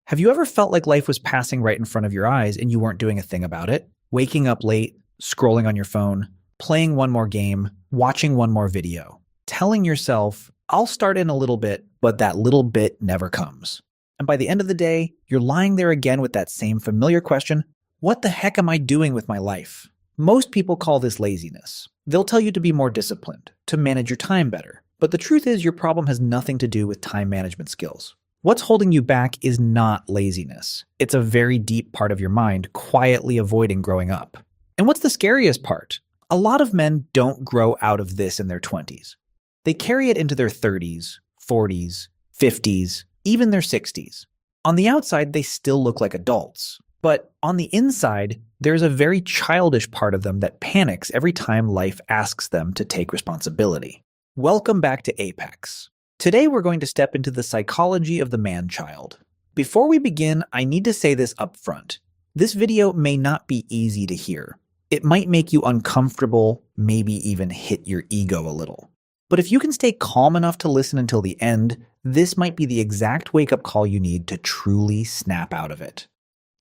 Have you ever felt like life was passing right in front of your eyes and you weren't doing a thing about it? Waking up late, scrolling on your phone, playing one more game, watching one more video, telling yourself, I'll start in a little bit, but that little bit never comes. And by the end of the day, you're lying there again with that same familiar question, what the heck am I doing with my life? Most people call this laziness. They'll tell you to be more disciplined, to manage your time better. But the truth is your problem has nothing to do with time management skills. What's holding you back is not laziness. It's a very deep part of your mind quietly avoiding growing up. And what's the scariest part? A lot of men don't grow out of this in their 20s. They carry it into their 30s, 40s, 50s, even their 60s. On the outside, they still look like adults. But on the inside, there's a very childish part of them that panics every time life asks them to take responsibility. Welcome back to Apex. Today we're going to step into the psychology of the man-child. Before we begin, I need to say this up front. This video may not be easy to hear. It might make you uncomfortable, maybe even hit your ego a little. But if you can stay calm enough to listen until the end, this might be the exact wake-up call you need to truly snap out of it.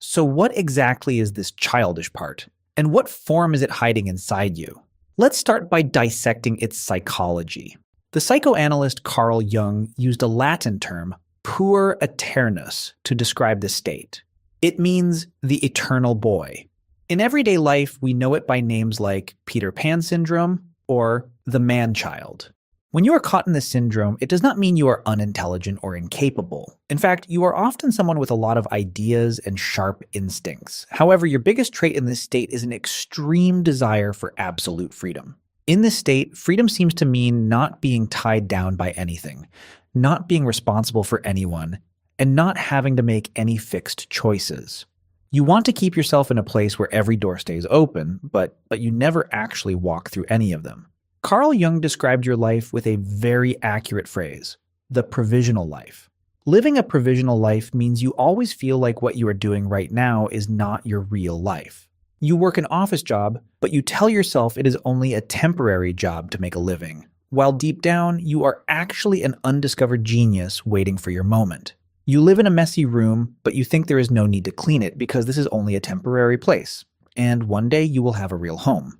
So what exactly is this childish part? And what form is it hiding inside you? Let's start by dissecting its psychology. The psychoanalyst Carl Jung used a Latin term, puer aeternus, to describe this state. It means the eternal boy. In everyday life, we know it by names like Peter Pan syndrome or the man-child. When you are caught in this syndrome, it does not mean you are unintelligent or incapable. In fact, you are often someone with a lot of ideas and sharp instincts. However, your biggest trait in this state is an extreme desire for absolute freedom. In this state, freedom seems to mean not being tied down by anything, not being responsible for anyone, and not having to make any fixed choices. You want to keep yourself in a place where every door stays open, but you never actually walk through any of them. Carl Jung described your life with a very accurate phrase, the provisional life. Living a provisional life means you always feel like what you are doing right now is not your real life. You work an office job, but you tell yourself it is only a temporary job to make a living, while deep down, you are actually an undiscovered genius waiting for your moment. You live in a messy room, but you think there is no need to clean it because this is only a temporary place, and one day you will have a real home.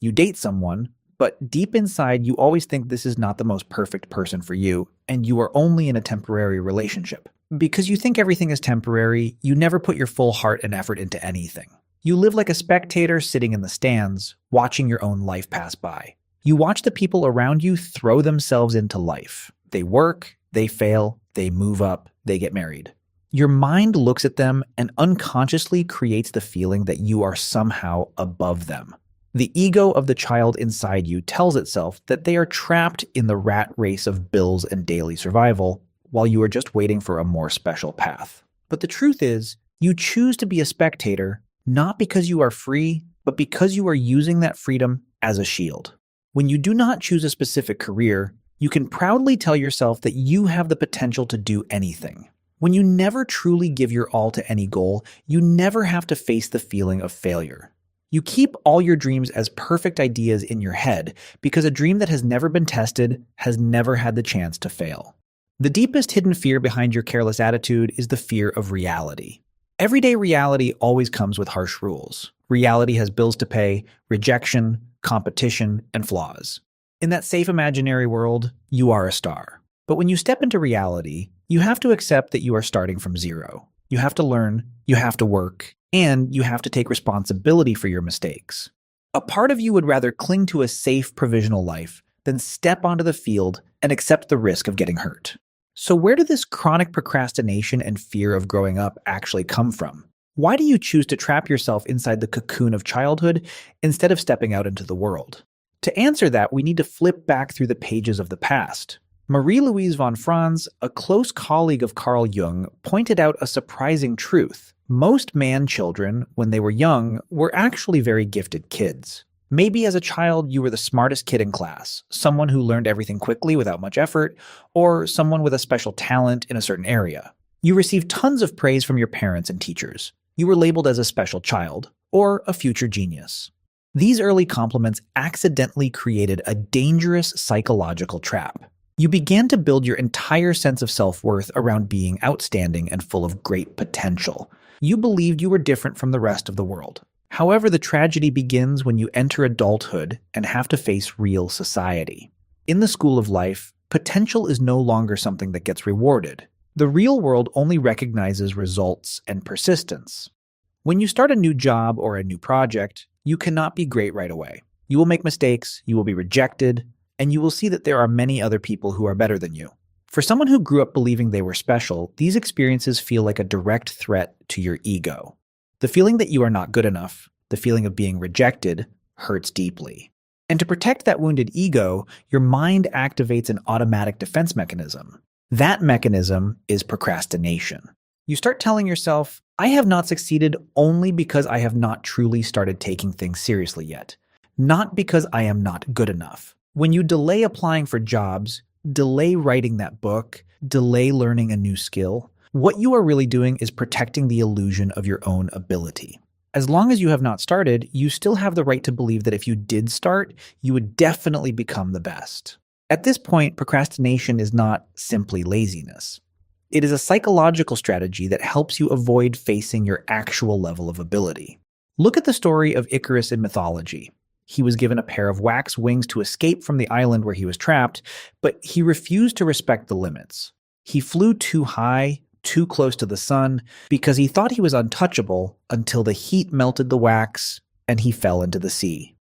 You date someone, but deep inside, you always think this is not the most perfect person for you, and you are only in a temporary relationship. Because you think everything is temporary, you never put your full heart and effort into anything. You live like a spectator sitting in the stands, watching your own life pass by. You watch the people around you throw themselves into life. They work, they fail, they move up, they get married. Your mind looks at them and unconsciously creates the feeling that you are somehow above them. The ego of the child inside you tells itself that they are trapped in the rat race of bills and daily survival, while you are just waiting for a more special path. But the truth is, you choose to be a spectator not because you are free, but because you are using that freedom as a shield. When you do not choose a specific career, you can proudly tell yourself that you have the potential to do anything. When you never truly give your all to any goal, you never have to face the feeling of failure. You keep all your dreams as perfect ideas in your head because a dream that has never been tested has never had the chance to fail. The deepest hidden fear behind your careless attitude is the fear of reality. Everyday reality always comes with harsh rules. Reality has bills to pay, rejection, competition, and flaws. In that safe imaginary world, you are a star. But when you step into reality, you have to accept that you are starting from zero. You have to learn, you have to work, and you have to take responsibility for your mistakes. A part of you would rather cling to a safe provisional life than step onto the field and accept the risk of getting hurt. So where did this chronic procrastination and fear of growing up actually come from? Why do you choose to trap yourself inside the cocoon of childhood instead of stepping out into the world? To answer that, we need to flip back through the pages of the past. Marie-Louise von Franz, a close colleague of Carl Jung, pointed out a surprising truth. Most man-children, when they were young, were actually very gifted kids. Maybe as a child, you were the smartest kid in class, someone who learned everything quickly without much effort, or someone with a special talent in a certain area. You received tons of praise from your parents and teachers. You were labeled as a special child, or a future genius. These early compliments accidentally created a dangerous psychological trap. You began to build your entire sense of self-worth around being outstanding and full of great potential. You believed you were different from the rest of the world. However, the tragedy begins when you enter adulthood and have to face real society. In the school of life, potential is no longer something that gets rewarded. The real world only recognizes results and persistence. When you start a new job or a new project, you cannot be great right away. You will make mistakes, you will be rejected, and you will see that there are many other people who are better than you. For someone who grew up believing they were special, these experiences feel like a direct threat to your ego. The feeling that you are not good enough, the feeling of being rejected, hurts deeply. And to protect that wounded ego, your mind activates an automatic defense mechanism. That mechanism is procrastination. You start telling yourself, I have not succeeded only because I have not truly started taking things seriously yet, not because I am not good enough. When you delay applying for jobs, delay writing that book, delay learning a new skill, what you are really doing is protecting the illusion of your own ability. As long as you have not started, you still have the right to believe that if you did start, you would definitely become the best. At this point, procrastination is not simply laziness. It is a psychological strategy that helps you avoid facing your actual level of ability. Look at the story of Icarus in mythology. He was given a pair of wax wings to escape from the island where he was trapped, but he refused to respect the limits. He flew too high, too close to the sun, because he thought he was untouchable until the heat melted the wax and he fell into the sea.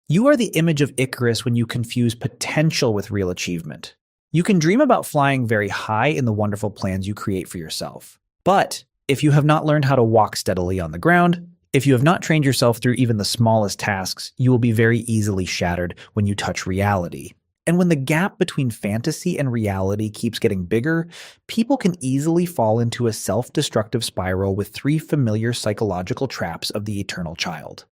You are the image of Icarus when you confuse potential with real achievement. You can dream about flying very high in the wonderful plans you create for yourself. But if you have not learned how to walk steadily on the ground, if you have not trained yourself through even the smallest tasks, you will be very easily shattered when you touch reality. And when the gap between fantasy and reality keeps getting bigger, people can easily fall into a self-destructive spiral with 3 familiar psychological traps of the eternal child.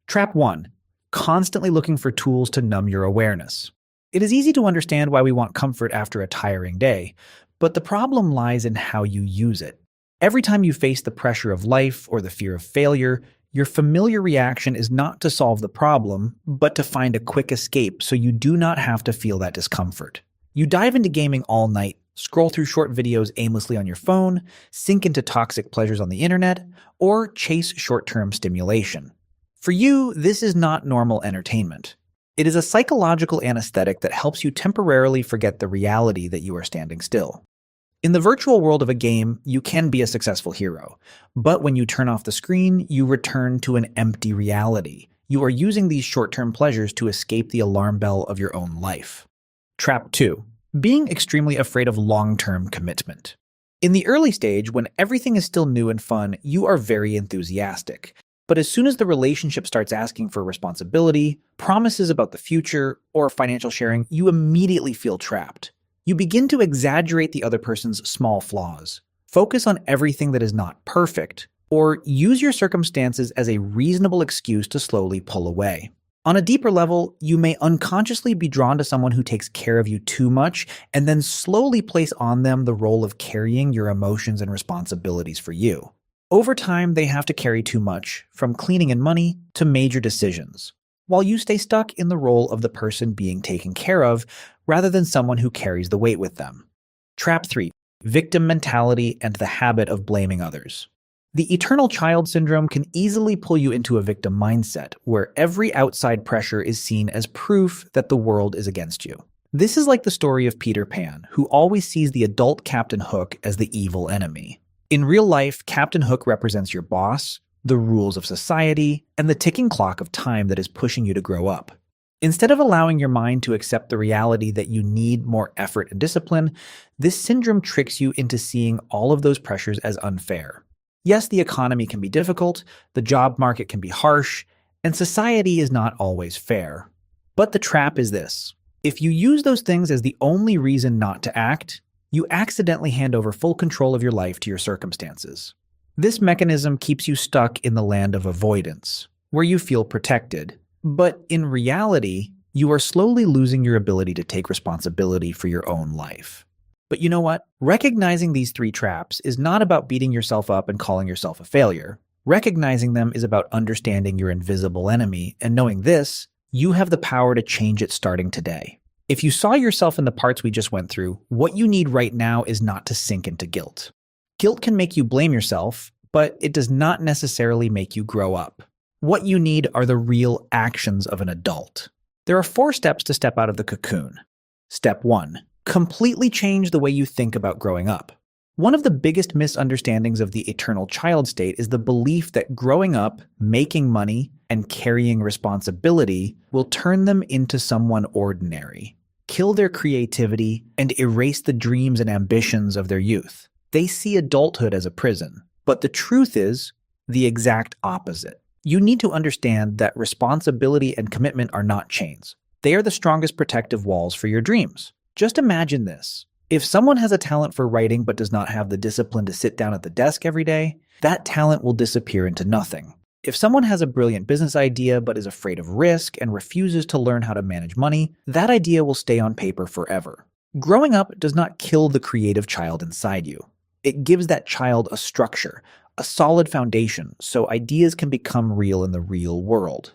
Trap 1. Constantly looking for tools to numb your awareness. It is easy to understand why we want comfort after a tiring day, but the problem lies in how you use it. Every time you face the pressure of life or the fear of failure, your familiar reaction is not to solve the problem, but to find a quick escape so you do not have to feel that discomfort. You dive into gaming all night, scroll through short videos aimlessly on your phone, sink into toxic pleasures on the internet, or chase short-term stimulation. For you, this is not normal entertainment. It is a psychological anesthetic that helps you temporarily forget the reality that you are standing still. In the virtual world of a game, you can be a successful hero, but when you turn off the screen, you return to an empty reality. You are using these short-term pleasures to escape the alarm bell of your own life. Trap 2. Being extremely afraid of long-term commitment. In the early stage, when everything is still new and fun, you are very enthusiastic. But as soon as the relationship starts asking for responsibility, promises about the future, or financial sharing, you immediately feel trapped. You begin to exaggerate the other person's small flaws, focus on everything that is not perfect, or use your circumstances as a reasonable excuse to slowly pull away. On a deeper level, you may unconsciously be drawn to someone who takes care of you too much and then slowly place on them the role of carrying your emotions and responsibilities for you. Over time, they have to carry too much, from cleaning and money to major decisions, while you stay stuck in the role of the person being taken care of rather than someone who carries the weight with them. Trap 3. Victim mentality and the habit of blaming others. The eternal child syndrome can easily pull you into a victim mindset, where every outside pressure is seen as proof that the world is against you. This is like the story of Peter Pan, who always sees the adult Captain Hook as the evil enemy. In real life, Captain Hook represents your boss, the rules of society, and the ticking clock of time that is pushing you to grow up. Instead of allowing your mind to accept the reality that you need more effort and discipline, this syndrome tricks you into seeing all of those pressures as unfair. Yes, the economy can be difficult, the job market can be harsh, and society is not always fair. But the trap is this. If you use those things as the only reason not to act, you accidentally hand over full control of your life to your circumstances. This mechanism keeps you stuck in the land of avoidance, where you feel protected. But in reality, you are slowly losing your ability to take responsibility for your own life. But you know what? Recognizing these 3 traps is not about beating yourself up and calling yourself a failure. Recognizing them is about understanding your invisible enemy, and knowing this, you have the power to change it starting today. If you saw yourself in the parts we just went through, what you need right now is not to sink into guilt. Guilt can make you blame yourself, but it does not necessarily make you grow up. What you need are the real actions of an adult. There are 4 steps to step out of the cocoon. Step 1. Completely change the way you think about growing up. One of the biggest misunderstandings of the eternal child state is the belief that growing up, making money, and carrying responsibility will turn them into someone ordinary, kill their creativity, and erase the dreams and ambitions of their youth. They see adulthood as a prison, but the truth is the exact opposite. You need to understand that responsibility and commitment are not chains. They are the strongest protective walls for your dreams. Just imagine this. If someone has a talent for writing but does not have the discipline to sit down at the desk every day, that talent will disappear into nothing. If someone has a brilliant business idea but is afraid of risk and refuses to learn how to manage money, that idea will stay on paper forever. Growing up does not kill the creative child inside you. It gives that child a structure, a solid foundation, so ideas can become real in the real world.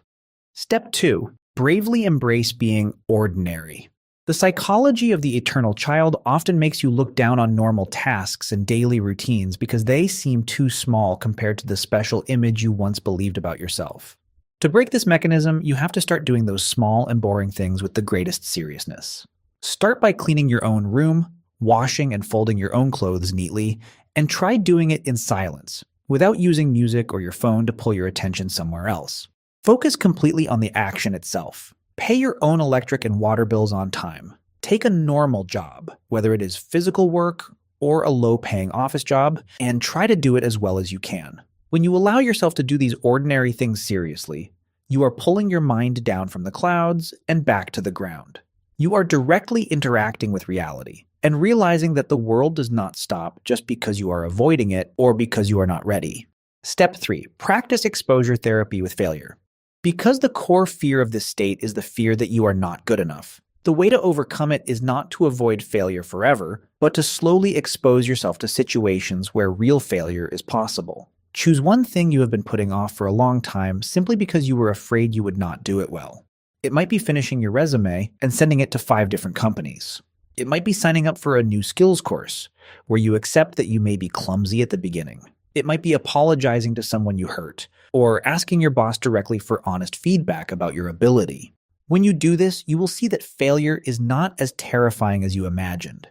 Step 2. Bravely embrace being ordinary. The psychology of the eternal child often makes you look down on normal tasks and daily routines because they seem too small compared to the special image you once believed about yourself. To break this mechanism, you have to start doing those small and boring things with the greatest seriousness. Start by cleaning your own room, washing and folding your own clothes neatly, and try doing it in silence, without using music or your phone to pull your attention somewhere else. Focus completely on the action itself. Pay your own electric and water bills on time. Take a normal job, whether it is physical work or a low-paying office job, and try to do it as well as you can. When you allow yourself to do these ordinary things seriously, you are pulling your mind down from the clouds and back to the ground. You are directly interacting with reality and realizing that the world does not stop just because you are avoiding it or because you are not ready. Step 3. Practice exposure therapy with failure. Because the core fear of this state is the fear that you are not good enough, the way to overcome it is not to avoid failure forever, but to slowly expose yourself to situations where real failure is possible. Choose one thing you have been putting off for a long time simply because you were afraid you would not do it well. It might be finishing your resume and sending it to 5 different companies. It might be signing up for a new skills course, where you accept that you may be clumsy at the beginning. It might be apologizing to someone you hurt, or asking your boss directly for honest feedback about your ability. When you do this, you will see that failure is not as terrifying as you imagined.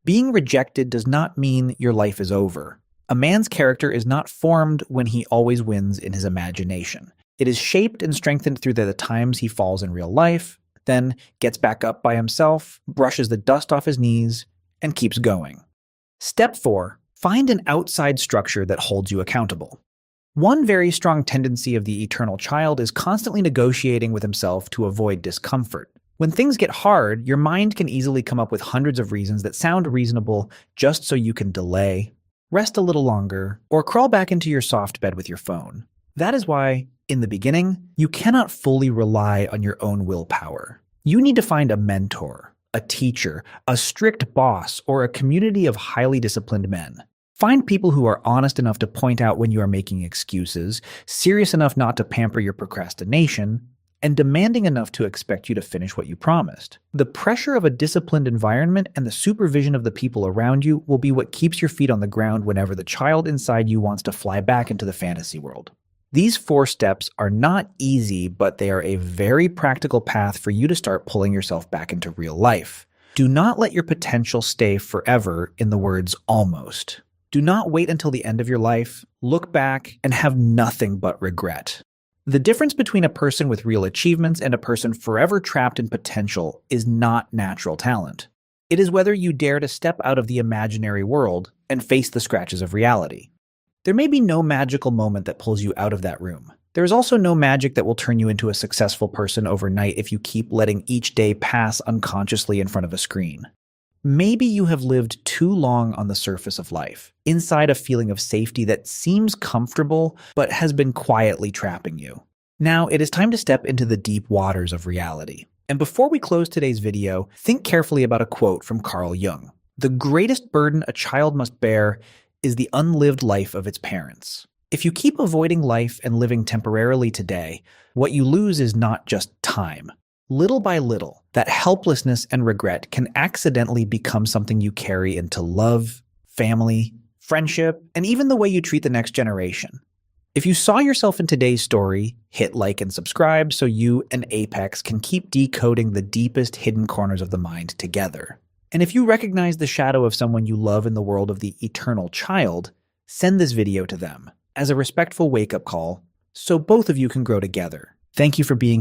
Being rejected does not mean your life is over. A man's character is not formed when he always wins in his imagination. It is shaped and strengthened through the times he falls in real life, then gets back up by himself, brushes the dust off his knees, and keeps going. Step 4. Find an outside structure that holds you accountable. One very strong tendency of the eternal child is constantly negotiating with himself to avoid discomfort. When things get hard, your mind can easily come up with hundreds of reasons that sound reasonable just so you can delay, rest a little longer, or crawl back into your soft bed with your phone. That is why, in the beginning, you cannot fully rely on your own willpower. You need to find a mentor, a teacher, a strict boss, or a community of highly disciplined men. Find people who are honest enough to point out when you are making excuses, serious enough not to pamper your procrastination, and demanding enough to expect you to finish what you promised. The pressure of a disciplined environment and the supervision of the people around you will be what keeps your feet on the ground whenever the child inside you wants to fly back into the fantasy world. These 4 steps are not easy, but they are a very practical path for you to start pulling yourself back into real life. Do not let your potential stay forever in the words almost. Do not wait until the end of your life, look back, and have nothing but regret. The difference between a person with real achievements and a person forever trapped in potential is not natural talent. It is whether you dare to step out of the imaginary world and face the scratches of reality. There may be no magical moment that pulls you out of that room. There is also no magic that will turn you into a successful person overnight if you keep letting each day pass unconsciously in front of a screen. Maybe you have lived too long on the surface of life, inside a feeling of safety that seems comfortable but has been quietly trapping you. Now, it is time to step into the deep waters of reality. And before we close today's video, think carefully about a quote from Carl Jung. The greatest burden a child must bear is the unlived life of its parents. If you keep avoiding life and living temporarily today, what you lose is not just time. Little by little, that helplessness and regret can accidentally become something you carry into love, family, friendship, and even the way you treat the next generation. If you saw yourself in today's story, hit like and subscribe so you and Apex can keep decoding the deepest hidden corners of the mind together. And if you recognize the shadow of someone you love in the world of the eternal child, send this video to them as a respectful wake-up call so both of you can grow together. Thank you for being